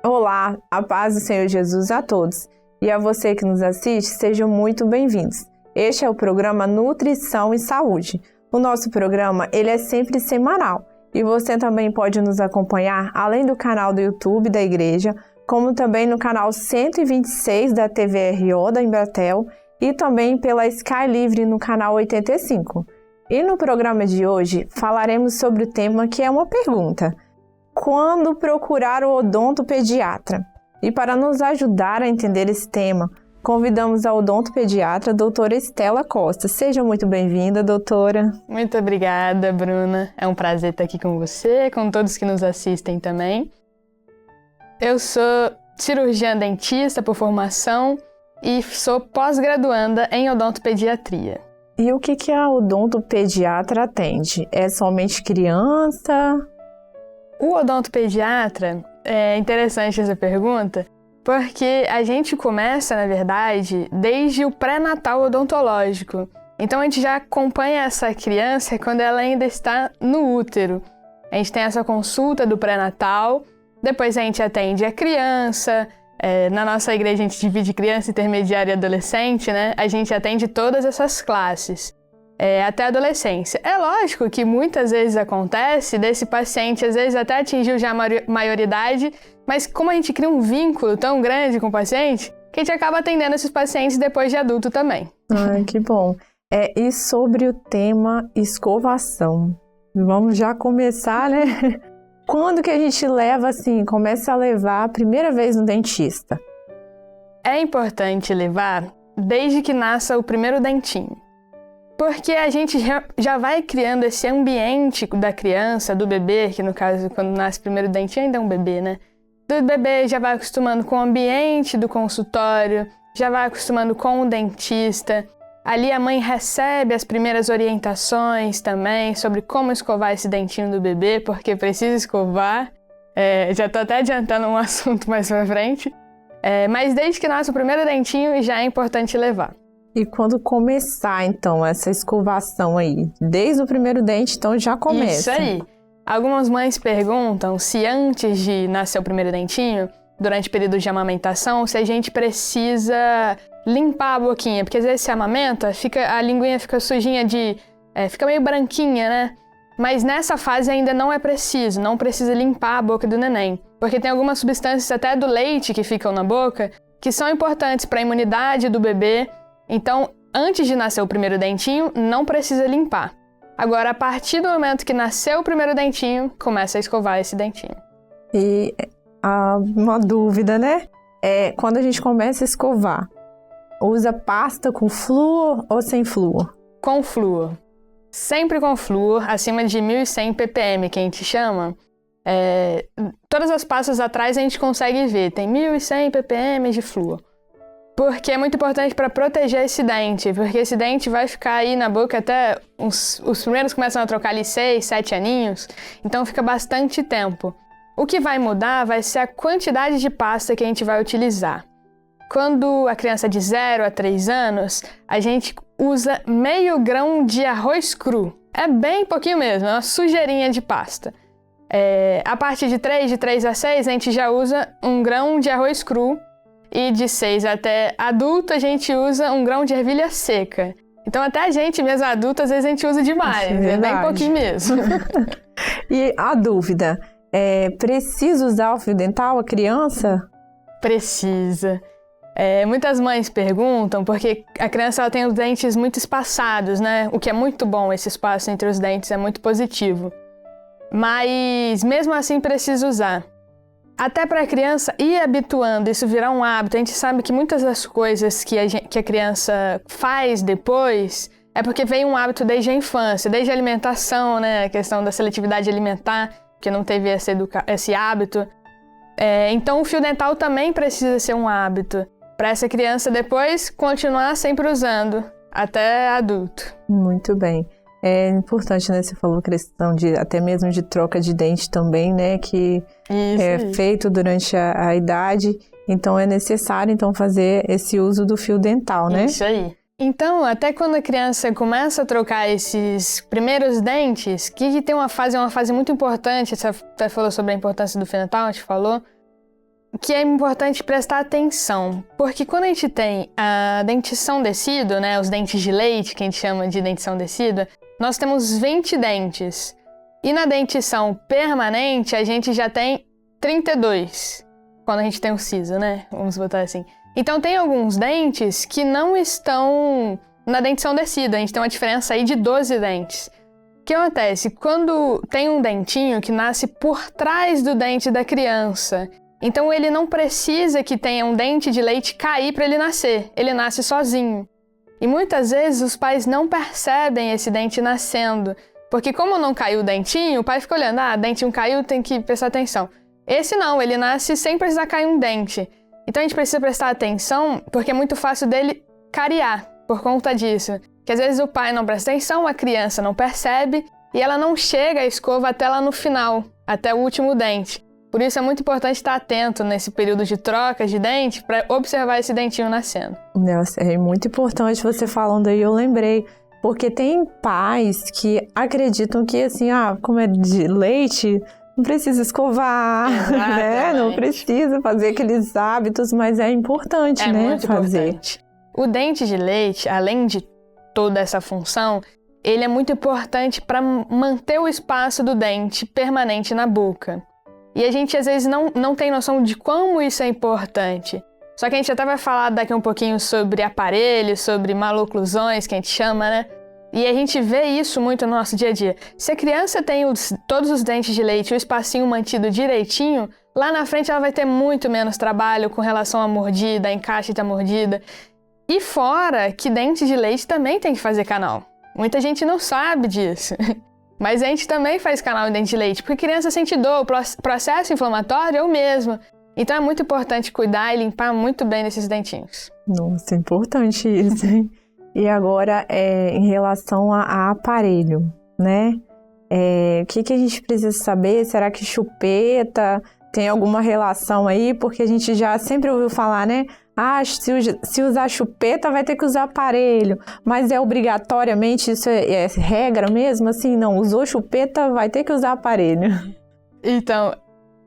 Olá, a paz do Senhor Jesus a todos. E a você que nos assiste, sejam muito bem-vindos. Este é o programa Nutrição e Saúde. O nosso programa, ele é sempre semanal. E você também pode nos acompanhar, além do canal do YouTube da Igreja, como também no canal 126 da TVRO da Embratel e também pela Sky Livre no canal 85. E no programa de hoje, falaremos sobre o tema que é uma pergunta. Quando procurar o odontopediatra? E para nos ajudar a entender esse tema, convidamos a odontopediatra, doutora Estela Costa. Seja muito bem-vinda, doutora. Muito obrigada, Bruna. É um prazer estar aqui com você, com todos que nos assistem também. Eu sou cirurgiã dentista por formação e sou pós-graduanda em odontopediatria. E o que a odontopediatra atende? É somente criança? O odontopediatra, é interessante essa pergunta, porque a gente começa, na verdade, desde o pré-natal odontológico. Então a gente já acompanha essa criança quando ela ainda está no útero. A gente tem essa consulta do pré-natal, depois a gente atende a criança, na nossa igreja a gente divide criança, intermediária e adolescente, né? A gente atende todas essas classes. Até a adolescência. É lógico que muitas vezes acontece desse paciente, às vezes até atingiu já a maioridade, mas como a gente cria um vínculo tão grande com o paciente, que a gente acaba atendendo esses pacientes depois de adulto também. Ai, que bom. E sobre o tema escovação? Vamos já começar, né? Quando que a gente começa a levar a primeira vez no dentista? É importante levar desde que nasça o primeiro dentinho. Porque a gente já vai criando esse ambiente da criança, do bebê, que no caso, quando nasce o primeiro dentinho, ainda é um bebê, né? Do bebê já vai acostumando com o ambiente do consultório, já vai acostumando com o dentista. Ali a mãe recebe as primeiras orientações também sobre como escovar esse dentinho do bebê, porque precisa escovar. Já tô até adiantando um assunto mais pra frente. Mas desde que nasce o primeiro dentinho, já é importante levar. E quando começar, então, essa escovação aí? Desde o primeiro dente, então, já começa. Isso aí. Algumas mães perguntam se antes de nascer o primeiro dentinho, durante o período de amamentação, se a gente precisa limpar a boquinha. Porque às vezes se amamenta, a linguinha fica sujinha fica meio branquinha, né? Mas nessa fase ainda não é preciso, não precisa limpar a boca do neném. Porque tem algumas substâncias até do leite que ficam na boca, que são importantes para a imunidade do bebê. Então, antes de nascer o primeiro dentinho, não precisa limpar. Agora, a partir do momento que nasceu o primeiro dentinho, começa a escovar esse dentinho. E uma dúvida, né? Quando a gente começa a escovar, usa pasta com flúor ou sem flúor? Com flúor. Sempre com flúor, acima de 1.100 ppm, que a gente chama. Todas as pastas atrás a gente consegue ver, tem 1.100 ppm de flúor. Porque é muito importante para proteger esse dente, porque esse dente vai ficar aí na boca até os primeiros começam a trocar ali 6, 7 aninhos, então fica bastante tempo. O que vai mudar vai ser a quantidade de pasta que a gente vai utilizar. Quando a criança é de 0 a 3 anos, a gente usa meio grão de arroz cru. É bem pouquinho mesmo, é uma sujeirinha de pasta. A partir de 3 a 6, a gente já usa 1 grão de arroz cru. E de 6 até adulto, a gente usa 1 grão de ervilha seca. Então, até a gente mesmo adulto, às vezes a gente usa demais. É bem pouquinho mesmo. E a dúvida, precisa usar o fio dental a criança? Precisa. Muitas mães perguntam, porque a criança ela tem os dentes muito espaçados, né? O que é muito bom, esse espaço entre os dentes é muito positivo. Mas, mesmo assim, precisa usar. Até para a criança ir habituando, isso virar um hábito. A gente sabe que muitas das coisas que a criança faz depois é porque veio um hábito desde a infância, desde a alimentação, né? A questão da seletividade alimentar, que não teve esse hábito. Então o fio dental também precisa ser um hábito para essa criança depois continuar sempre usando, até adulto. Muito bem. É importante, né? Você falou a questão até mesmo de troca de dente também, né? Que Isso. Feito durante a idade. Então é necessário então fazer esse uso do fio dental, né? Isso aí. Então, até quando a criança começa a trocar esses primeiros dentes, que tem uma fase muito importante, você até falou sobre a importância do fio dental, a gente falou, que é importante prestar atenção, porque quando a gente tem a dentição decídua, né, os dentes de leite, que a gente chama de dentição decídua, nós temos 20 dentes. E na dentição permanente, a gente já tem 32, quando a gente tem o siso, né? Vamos botar assim. Então, tem alguns dentes que não estão na dentição decídua. A gente tem uma diferença aí de 12 dentes. O que acontece? Quando tem um dentinho que nasce por trás do dente da criança, então ele não precisa que tenha um dente de leite cair para ele nascer. Ele nasce sozinho. E muitas vezes os pais não percebem esse dente nascendo. Porque como não caiu o dentinho, o pai fica olhando, dentinho caiu, tem que prestar atenção. Esse não, ele nasce sem precisar cair um dente. Então a gente precisa prestar atenção porque é muito fácil dele cariar por conta disso. Que às vezes o pai não presta atenção, a criança não percebe e ela não chega a escova até lá no final, até o último dente. Por isso é muito importante estar atento nesse período de troca de dente para observar esse dentinho nascendo. Nossa, é muito importante você falando aí, eu lembrei. Porque tem pais que acreditam que assim, como é de leite, não precisa escovar, né? Não precisa fazer aqueles hábitos, mas é importante, né? Muito fazer. Importante. O dente de leite, além de toda essa função, ele é muito importante para manter o espaço do dente permanente na boca. E a gente às vezes não tem noção de como isso é importante. Só que a gente até vai falar daqui um pouquinho sobre aparelhos, sobre maloclusões, que a gente chama, né? E a gente vê isso muito no nosso dia a dia. Se a criança tem todos os dentes de leite e o espacinho mantido direitinho, lá na frente ela vai ter muito menos trabalho com relação à mordida, encaixe da mordida. E fora que dente de leite também tem que fazer canal. Muita gente não sabe disso. Mas a gente também faz canal em dente de leite, porque criança sente dor, o processo inflamatório é o mesmo. Então é muito importante cuidar e limpar muito bem esses dentinhos. Nossa, é importante isso, hein? E agora, em relação a aparelho, né? O que a gente precisa saber? Será que chupeta tem alguma relação aí? Porque a gente já sempre ouviu falar, né? Se usar chupeta, vai ter que usar aparelho. Mas é obrigatoriamente, isso é regra mesmo? Assim, não, usou chupeta, vai ter que usar aparelho. Então,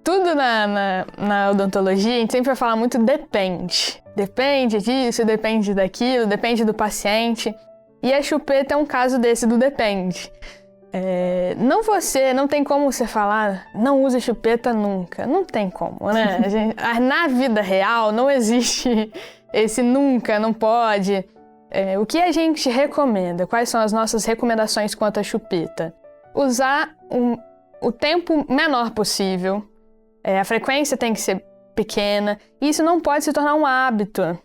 tudo na odontologia, a gente sempre vai falar muito depende. Depende disso, depende daquilo, depende do paciente. E a chupeta é um caso desse do depende. Não tem como você falar, não use chupeta nunca. Não tem como, né? Na vida real não existe esse nunca, não pode. O que a gente recomenda? Quais são as nossas recomendações quanto à chupeta? Usar o tempo menor possível. A frequência tem que ser pequena. E isso não pode se tornar um hábito.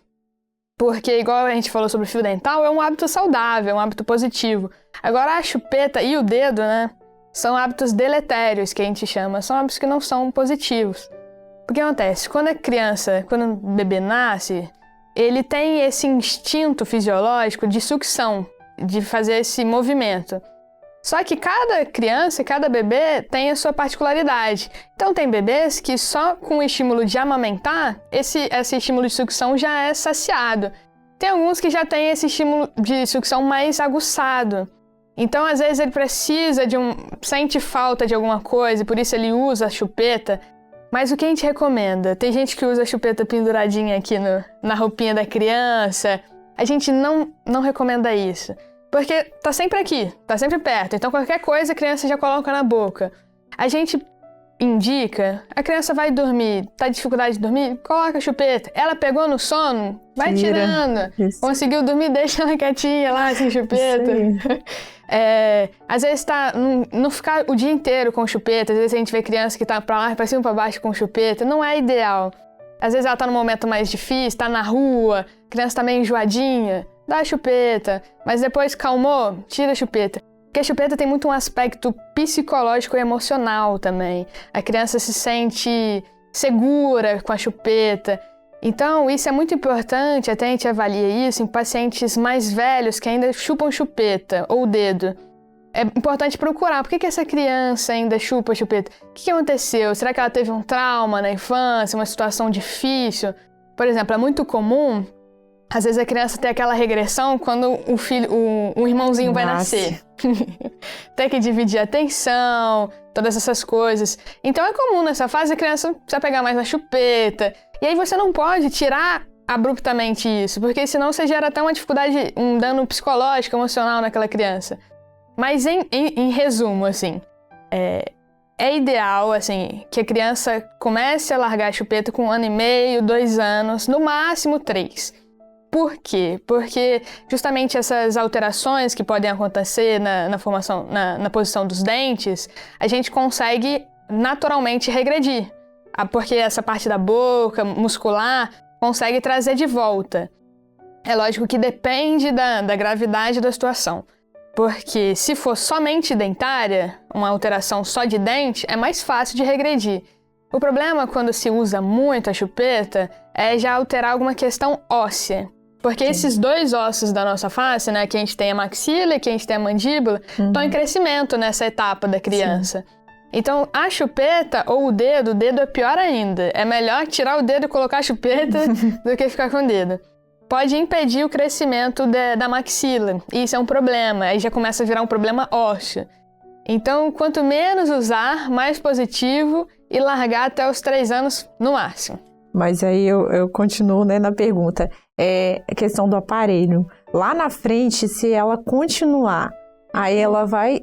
Porque, igual a gente falou sobre o fio dental, é um hábito saudável, é um hábito positivo. Agora, a chupeta e o dedo, né, são hábitos deletérios, que a gente chama. São hábitos que não são positivos. O que acontece? Quando o bebê nasce, ele tem esse instinto fisiológico de sucção, de fazer esse movimento. Só que cada criança, cada bebê tem a sua particularidade. Então tem bebês que só com o estímulo de amamentar, esse estímulo de sucção já é saciado. Tem alguns que já têm esse estímulo de sucção mais aguçado. Então às vezes ele precisa sente falta de alguma coisa, por isso ele usa a chupeta. Mas o que a gente recomenda? Tem gente que usa a chupeta penduradinha aqui na roupinha da criança. A gente não recomenda isso. Porque tá sempre aqui, tá sempre perto. Então qualquer coisa a criança já coloca na boca. A gente indica, a criança vai dormir, tá de dificuldade de dormir, coloca a chupeta. Ela pegou no sono, vai tirando. Isso. Conseguiu dormir, deixa ela quietinha lá, sem chupeta. Às vezes não ficar o dia inteiro com chupeta. Às vezes a gente vê criança que tá pra lá, pra cima e pra baixo com chupeta. Não é ideal. Às vezes ela tá num momento mais difícil, tá na rua, a criança tá meio enjoadinha. Dá a chupeta, mas depois calmou, tira a chupeta. Porque a chupeta tem muito um aspecto psicológico e emocional também. A criança se sente segura com a chupeta. Então, isso é muito importante, até a gente avalia isso em pacientes mais velhos que ainda chupam chupeta ou dedo. é importante procurar. Por que essa criança ainda chupa a chupeta? O que aconteceu? Será que ela teve um trauma na infância, uma situação difícil? Por exemplo, é muito comum, às vezes a criança ter aquela regressão quando o irmãozinho vai nascer. Tem que dividir a atenção, todas essas coisas. Então é comum nessa fase a criança precisa pegar mais na chupeta. E aí você não pode tirar abruptamente isso, porque senão você gera até uma dificuldade, um dano psicológico, emocional naquela criança. Mas em resumo, assim, é ideal, assim, que a criança comece a largar a chupeta com 1 ano e meio, 2 anos, no máximo 3. Por quê? Porque justamente essas alterações que podem acontecer na formação, na posição dos dentes, a gente consegue naturalmente regredir. Porque essa parte da boca, muscular, consegue trazer de volta. É lógico que depende da gravidade da situação. Porque se for somente dentária, uma alteração só de dente, é mais fácil de regredir. O problema quando se usa muito a chupeta é já alterar alguma questão óssea. Porque esses 2 ossos da nossa face, né, que a gente tem a maxila e que a gente tem a mandíbula, estão em crescimento nessa etapa da criança. Sim. Então, a chupeta ou o dedo é pior ainda. É melhor tirar o dedo e colocar a chupeta do que ficar com o dedo. Pode impedir o crescimento da maxila. E isso é um problema. Aí já começa a virar um problema ósseo. Então, quanto menos usar, mais positivo e largar até os 3 anos no máximo. Mas aí eu continuo, né, na pergunta. A questão do aparelho. Lá na frente, se ela continuar, aí ela vai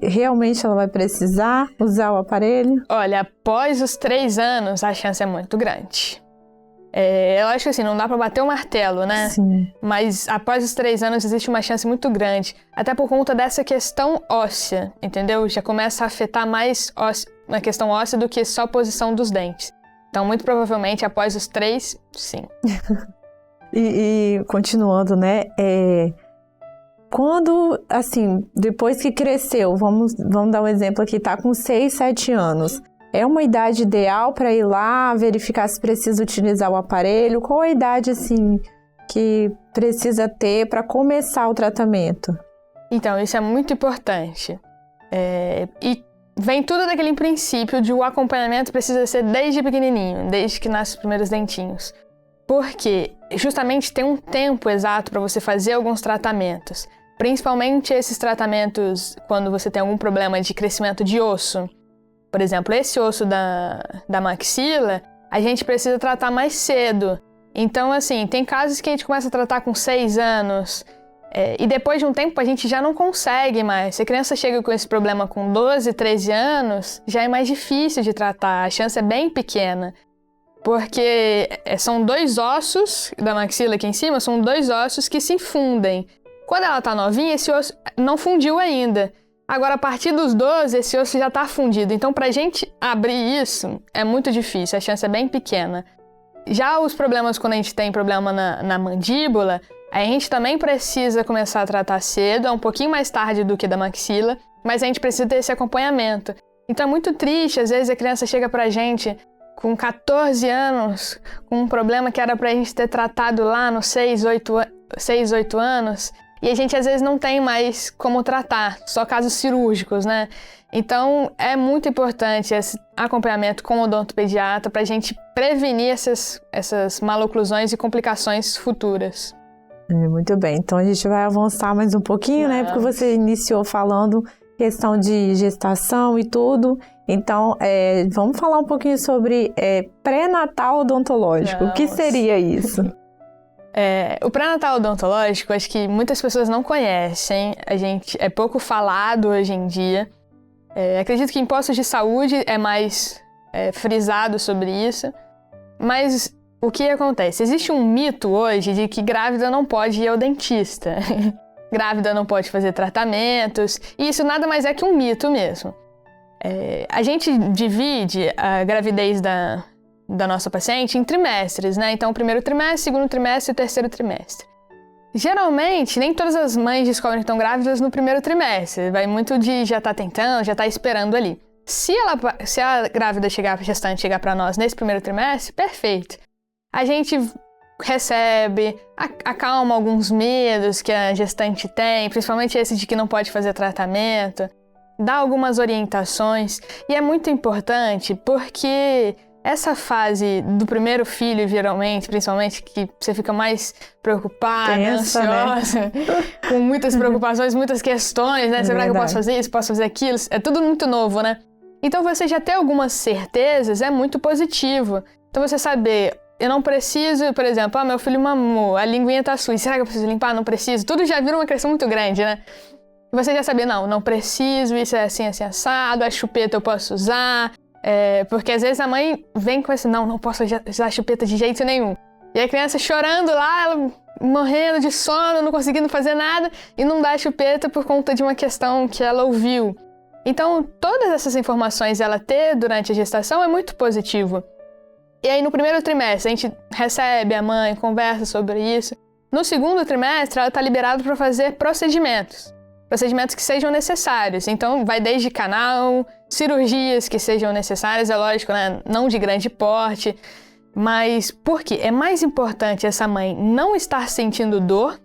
precisar usar o aparelho? Olha, após os 3 anos, a chance é muito grande. Eu acho que assim, não dá pra bater o martelo, né? Sim. Mas após os 3 anos existe uma chance muito grande. Até por conta dessa questão óssea, entendeu? Já começa a afetar mais a questão óssea do que só a posição dos dentes. Então, muito provavelmente, após os 3, sim. E continuando, né? Quando, assim, depois que cresceu, vamos dar um exemplo aqui, tá com 6, 7 anos. É uma idade ideal para ir lá verificar se precisa utilizar o aparelho? Qual a idade, assim, que precisa ter para começar o tratamento? Então, isso é muito importante. E vem tudo daquele princípio de o acompanhamento precisa ser desde pequenininho, desde que nascem os primeiros dentinhos. Porque justamente tem um tempo exato para você fazer alguns tratamentos. Principalmente esses tratamentos quando você tem algum problema de crescimento de osso. Por exemplo, esse osso da maxila, a gente precisa tratar mais cedo. Então, assim, tem casos que a gente começa a tratar com 6 anos, e depois de um tempo a gente já não consegue mais. Se a criança chega com esse problema com 12, 13 anos, já é mais difícil de tratar, a chance é bem pequena. Porque são 2 ossos da maxila aqui em cima, são 2 ossos que se fundem. Quando ela tá novinha, esse osso não fundiu ainda. Agora, a partir dos 12, esse osso já tá fundido. Então, pra gente abrir isso, é muito difícil, a chance é bem pequena. Já os problemas, quando a gente tem problema na mandíbula, a gente também precisa começar a tratar cedo, é um pouquinho mais tarde do que da maxila, mas a gente precisa ter esse acompanhamento. Então, é muito triste, às vezes a criança chega pra gente com 14 anos, com um problema que era pra gente ter tratado lá nos 6, 8 anos, e a gente às vezes não tem mais como tratar, só casos cirúrgicos, né? Então é muito importante esse acompanhamento com o odontopediatra pra gente prevenir essas maloclusões e complicações futuras. Muito bem, então a gente vai avançar mais um pouquinho, né? Porque você iniciou falando questão de gestação e tudo. Então, vamos falar um pouquinho sobre pré-natal odontológico. O que seria isso? O pré-natal odontológico, acho que muitas pessoas não conhecem, é pouco falado hoje em dia. Acredito que em postos de saúde é mais frisado sobre isso, mas o que acontece? Existe um mito hoje de que grávida não pode ir ao dentista, grávida não pode fazer tratamentos, e isso nada mais é que um mito mesmo. A gente divide a gravidez da nossa paciente em trimestres, né? Então, o primeiro trimestre, segundo trimestre e o terceiro trimestre. Geralmente, nem todas as mães descobrem que estão grávidas no primeiro trimestre. Vai muito de já tá tentando, já tá esperando ali. Se a grávida gestante chegar para nós nesse primeiro trimestre, perfeito. A gente recebe, acalma alguns medos que a gestante tem, principalmente esse de que não pode fazer tratamento. dá algumas orientações, e é muito importante porque essa fase do primeiro filho, geralmente, principalmente, que você fica mais preocupada, ansiosa, né? Com muitas preocupações, muitas questões, né? Será que eu posso fazer isso, posso fazer aquilo? É tudo muito novo, né? Então você já ter algumas certezas é muito positivo. Então você saber, eu não preciso, por exemplo, meu filho mamou, a linguinha tá suja, será que eu preciso limpar? Não preciso. Tudo já vira uma questão muito grande, né? Você já saber, não preciso, isso é assim, assim, assado, a chupeta eu posso usar. Porque às vezes a mãe vem com esse, não posso usar a chupeta de jeito nenhum. E a criança chorando lá, ela morrendo de sono, não conseguindo fazer nada, e não dá a chupeta por conta de uma questão que ela ouviu. Então, todas essas informações ela ter durante a gestação é muito positivo. E aí, no primeiro trimestre, a gente recebe a mãe, conversa sobre isso. No segundo trimestre, ela está liberada para fazer procedimentos que sejam necessários. Então, vai desde canal, cirurgias que sejam necessárias, é lógico, né? Não de grande porte. Mas por quê? É mais importante essa mãe não estar sentindo dor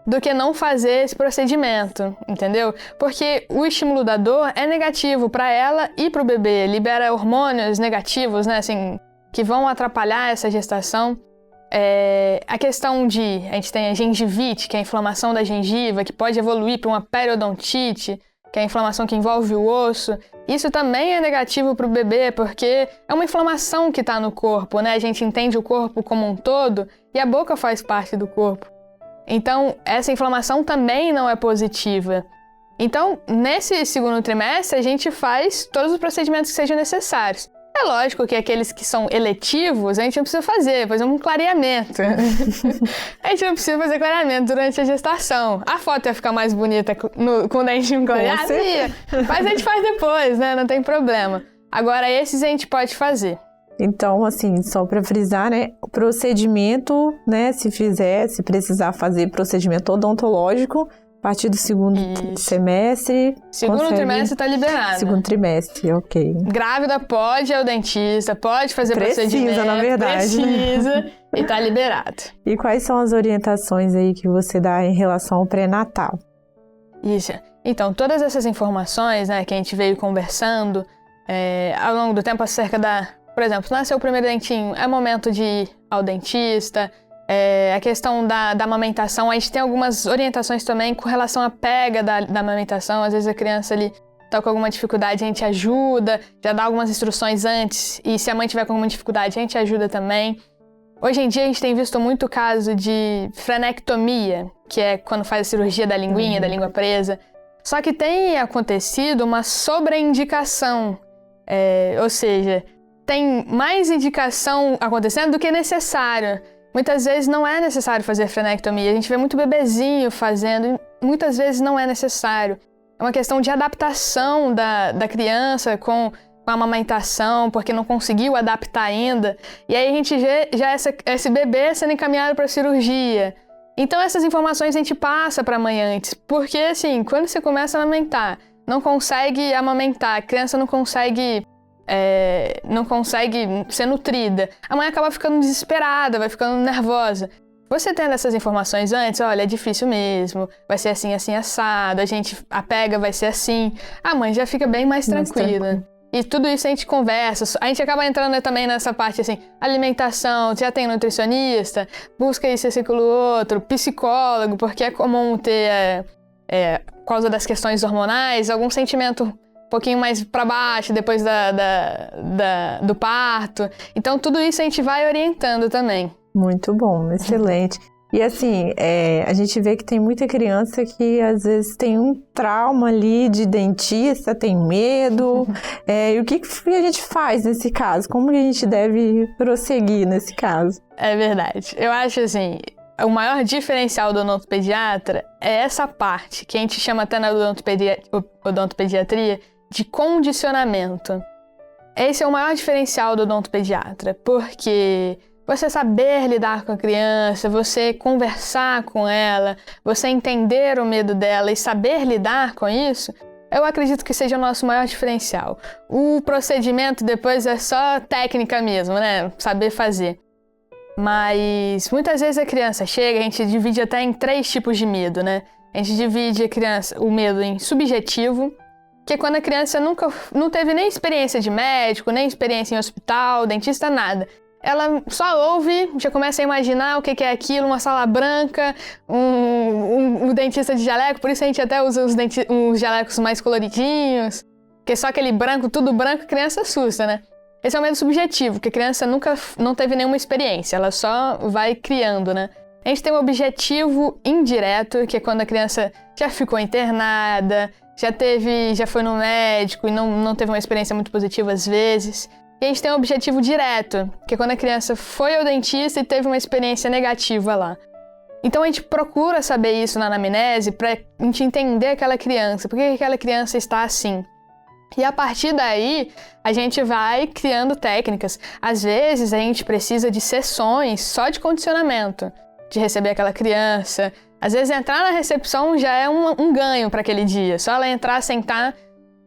do que não fazer esse procedimento, entendeu? Porque o estímulo da dor é negativo para ela e para o bebê. Libera hormônios negativos, né? Assim, que vão atrapalhar essa gestação. A questão de... A gente tem a gengivite, que é a inflamação da gengiva, que pode evoluir para uma periodontite, que é a inflamação que envolve o osso. Isso também é negativo para o bebê, porque é uma inflamação que está no corpo, né? A gente entende o corpo como um todo e a boca faz parte do corpo. Então, essa inflamação também não é positiva. Então, nesse segundo trimestre, a gente faz todos os procedimentos que sejam necessários. É lógico que aqueles que são eletivos, a gente não precisa fazer um clareamento. A gente não precisa fazer clareamento durante a gestação. A foto ia ficar mais bonita com o dentinho clareado, mas a gente faz depois, né? Não tem problema. Agora, esses a gente pode fazer. Então, assim, só para frisar, né? O procedimento, né? Se precisar fazer procedimento odontológico, a partir do segundo semestre... Segundo trimestre tá liberado. Segundo trimestre, ok. Grávida pode ir ao dentista, pode fazer procedimento. Precisa, na verdade. Precisa e tá liberado. E quais são as orientações aí que você dá em relação ao pré-natal? Isso. Então, todas essas informações, né, que a gente veio conversando ao longo do tempo acerca da... Por exemplo, nasceu o primeiro dentinho, é momento de ir ao dentista... A questão da amamentação, a gente tem algumas orientações também com relação à pega da amamentação. Às vezes a criança ali tá com alguma dificuldade, a gente ajuda, já dá algumas instruções antes, e se a mãe tiver com alguma dificuldade, a gente ajuda também. Hoje em dia a gente tem visto muito caso de frenectomia, que é quando faz a cirurgia da linguinha, da língua presa. Só que tem acontecido uma sobreindicação, ou seja, tem mais indicação acontecendo do que necessário. Muitas vezes não é necessário fazer frenectomia. A gente vê muito bebezinho fazendo e muitas vezes não é necessário. É uma questão de adaptação da criança com a amamentação, porque não conseguiu adaptar ainda. E aí a gente vê já esse bebê sendo encaminhado para a cirurgia. Então essas informações a gente passa para a mãe antes. Porque assim, quando você começa a amamentar, não consegue amamentar, a criança não consegue ser nutrida, a mãe acaba ficando desesperada, vai ficando nervosa. Você tendo essas informações antes, olha, é difícil mesmo, vai ser assim, assim, assado, a pega vai ser assim, a mãe já fica bem mais tranquila. E tudo isso a gente conversa, a gente acaba entrando também nessa parte assim, alimentação, já tem nutricionista, busca isso, aquilo, outro, psicólogo, porque é comum ter, por causa das questões hormonais, algum sentimento um pouquinho mais para baixo, depois do parto. Então, tudo isso a gente vai orientando também. Muito bom, excelente. E assim, a gente vê que tem muita criança que às vezes tem um trauma ali de dentista, tem medo. E o que a gente faz nesse caso? Como que a gente deve prosseguir nesse caso? É verdade. Eu acho assim... O maior diferencial do odontopediatra é essa parte, que a gente chama até na odontopediatria de condicionamento. Esse é o maior diferencial do odontopediatra, porque você saber lidar com a criança, você conversar com ela, você entender o medo dela e saber lidar com isso, eu acredito que seja o nosso maior diferencial. O procedimento depois é só técnica mesmo, né? Saber fazer. Mas muitas vezes a criança chega, a gente divide até em 3 tipos de medo, né? A gente divide o medo em subjetivo, que é quando a criança não teve nem experiência de médico, nem experiência em hospital, dentista, nada. Ela só ouve, já começa a imaginar o que é aquilo, uma sala branca, um dentista de jaleco, por isso a gente até usa os jalecos mais coloridinhos, porque só aquele branco, tudo branco, a criança assusta, né? Esse é o medo subjetivo, que a criança não teve nenhuma experiência, ela só vai criando, né? A gente tem um objetivo indireto, que é quando a criança já ficou internada, já foi no médico e não teve uma experiência muito positiva às vezes. E a gente tem um objetivo direto, que é quando a criança foi ao dentista e teve uma experiência negativa lá. Então a gente procura saber isso na anamnese pra gente entender aquela criança, por que aquela criança está assim. E a partir daí, a gente vai criando técnicas. Às vezes a gente precisa de sessões só de condicionamento, de receber aquela criança. Às vezes entrar na recepção já é um ganho para aquele dia. Só ela entrar, sentar,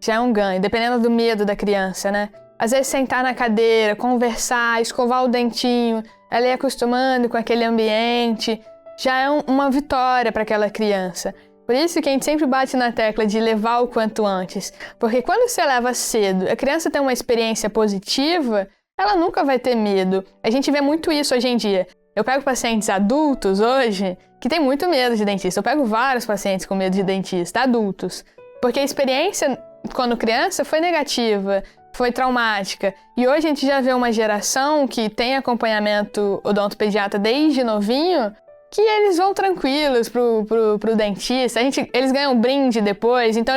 já é um ganho, dependendo do medo da criança, né? Às vezes sentar na cadeira, conversar, escovar o dentinho, ela ir acostumando com aquele ambiente, já é uma vitória para aquela criança. Por isso que a gente sempre bate na tecla de levar o quanto antes. Porque quando você leva cedo, a criança tem uma experiência positiva, ela nunca vai ter medo. A gente vê muito isso hoje em dia. Eu pego pacientes adultos hoje que têm muito medo de dentista. Eu pego vários pacientes com medo de dentista, adultos. Porque a experiência, quando criança, foi negativa, foi traumática. E hoje a gente já vê uma geração que tem acompanhamento odontopediatra desde novinho, que eles vão tranquilos pro dentista. Eles ganham brinde depois, então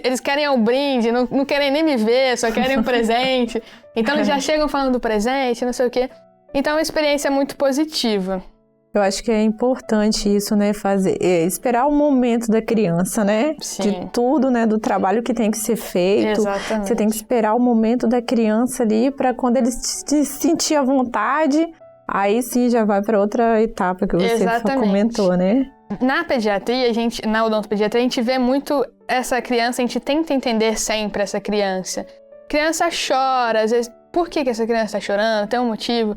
eles querem o brinde, não querem nem me ver, só querem um presente. Então eles já chegam falando do presente, não sei o quê. Então é uma experiência muito positiva. Eu acho que é importante isso, né, esperar o momento da criança, né? Sim. De tudo, né, do trabalho que tem que ser feito. Exatamente. Você tem que esperar o momento da criança ali para quando ele se sentir à vontade, aí sim já vai para outra etapa que você comentou, né? Na pediatria, na odontopediatria, a gente vê muito essa criança, a gente tenta entender sempre essa criança. Criança chora, às vezes, por que essa criança está chorando? Tem um motivo.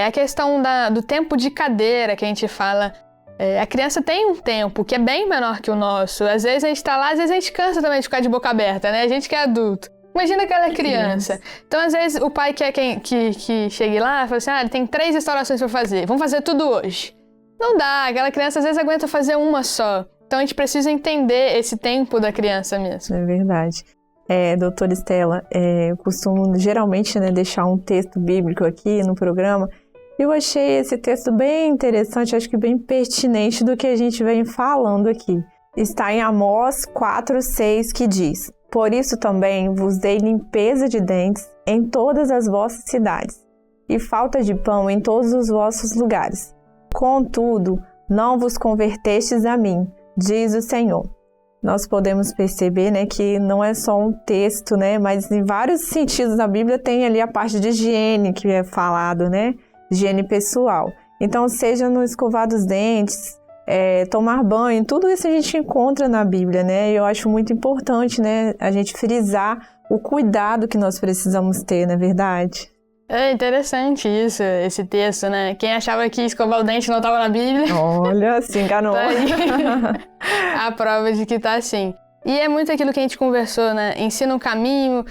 A questão do tempo de cadeira que a gente fala. A criança tem um tempo que é bem menor que o nosso. Às vezes a gente tá lá, às vezes a gente cansa também de ficar de boca aberta, né? A gente que é adulto. Imagina que ela é criança. Então, às vezes, o pai quer que chegue lá e fala assim, ele tem 3 restaurações pra fazer, vamos fazer tudo hoje. Não dá, aquela criança às vezes aguenta fazer uma só. Então, a gente precisa entender esse tempo da criança mesmo. É verdade. Doutora Estela, eu costumo geralmente, né, deixar um texto bíblico aqui no programa. Eu achei esse texto bem interessante, acho que bem pertinente do que a gente vem falando aqui. Está em Amós 4:6, que diz: Por isso também vos dei limpeza de dentes em todas as vossas cidades, e falta de pão em todos os vossos lugares. Contudo, não vos convertestes a mim, diz o Senhor. Nós podemos perceber, né, que não é só um texto, né, mas em vários sentidos na Bíblia tem ali a parte de higiene que é falado, né, higiene pessoal. Então, seja no escovar dos dentes, tomar banho, tudo isso a gente encontra na Bíblia, né, e eu acho muito importante, né, a gente frisar o cuidado que nós precisamos ter, não é verdade? É interessante isso, esse texto, né? Quem achava que escovar o dente não estava na Bíblia... Olha, se enganou. Tá aí a prova de que tá assim. E é muito aquilo que a gente conversou, né? Ensina um caminho,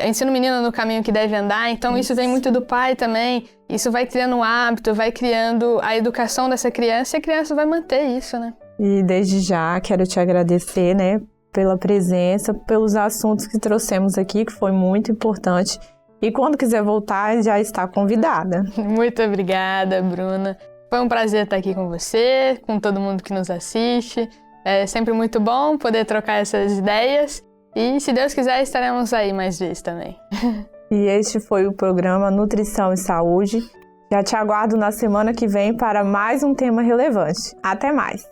ensina o menino no caminho que deve andar. Então isso vem muito do pai também. Isso vai criando um hábito, vai criando a educação dessa criança e a criança vai manter isso, né? E desde já quero te agradecer, né? Pela presença, pelos assuntos que trouxemos aqui, que foi muito importante. E quando quiser voltar, já está convidada. Muito obrigada, Bruna. Foi um prazer estar aqui com você, com todo mundo que nos assiste. É sempre muito bom poder trocar essas ideias. E, se Deus quiser, estaremos aí mais vezes também. E este foi o programa Nutrição e Saúde. Já te aguardo na semana que vem para mais um tema relevante. Até mais!